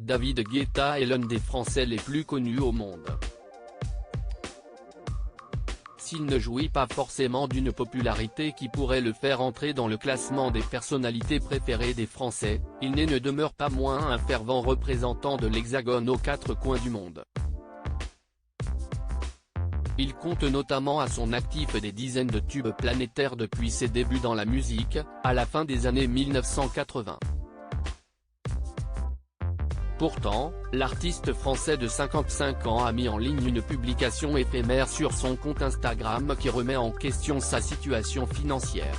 David Guetta est l'un des Français les plus connus au monde. S'il ne jouit pas forcément d'une popularité qui pourrait le faire entrer dans le classement des personnalités préférées des Français, il n'est ne demeure pas moins un fervent représentant de l'Hexagone aux quatre coins du monde. Il compte notamment à son actif des dizaines de tubes planétaires depuis ses débuts dans la musique, à la fin des années 1980. Pourtant, l'artiste français de 55 ans a mis en ligne une publication éphémère sur son compte Instagram qui remet en question sa situation financière.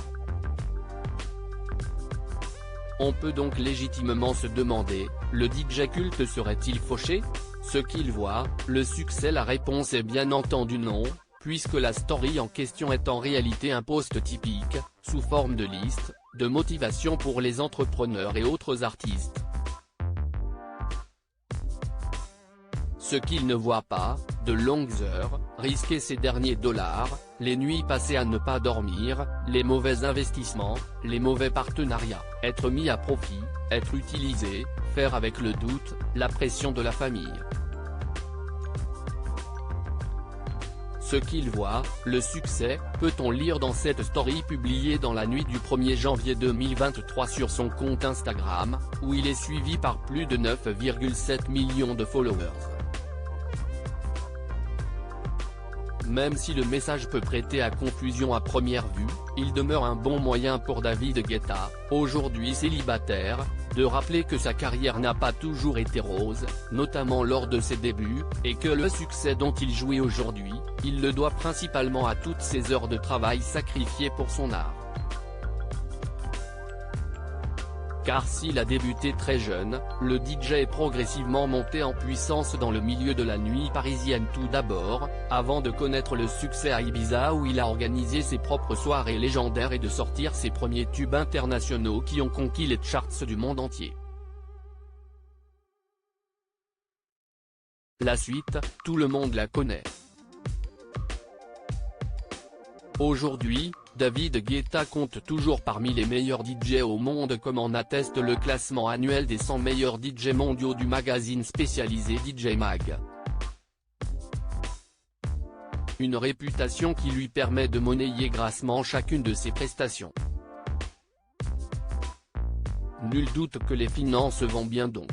On peut donc légitimement se demander, le DJ culte serait-il fauché ? Ce qu'il voit, le succès? La réponse est bien entendu non, puisque la story en question est en réalité un post typique, sous forme de liste, de motivation pour les entrepreneurs et autres artistes. Ce qu'il ne voit pas, de longues heures, risquer ses derniers dollars, les nuits passées à ne pas dormir, les mauvais investissements, les mauvais partenariats, être mis à profit, être utilisé, faire avec le doute, la pression de la famille. Ce qu'il voit, le succès, peut-on lire dans cette story publiée dans la nuit du 1er janvier 2023 sur son compte Instagram, où il est suivi par plus de 9,7 millions de followers. Même si le message peut prêter à confusion à première vue, il demeure un bon moyen pour David Guetta, aujourd'hui célibataire, de rappeler que sa carrière n'a pas toujours été rose, notamment lors de ses débuts, et que le succès dont il jouit aujourd'hui, il le doit principalement à toutes ses heures de travail sacrifiées pour son art. Car s'il a débuté très jeune, le DJ est progressivement monté en puissance dans le milieu de la nuit parisienne tout d'abord, avant de connaître le succès à Ibiza où il a organisé ses propres soirées légendaires et de sortir ses premiers tubes internationaux qui ont conquis les charts du monde entier. La suite, tout le monde la connaît. Aujourd'hui, David Guetta compte toujours parmi les meilleurs DJ au monde comme en atteste le classement annuel des 100 meilleurs DJ mondiaux du magazine spécialisé DJ Mag. Une réputation qui lui permet de monnayer grassement chacune de ses prestations. Nul doute que les finances vont bien donc.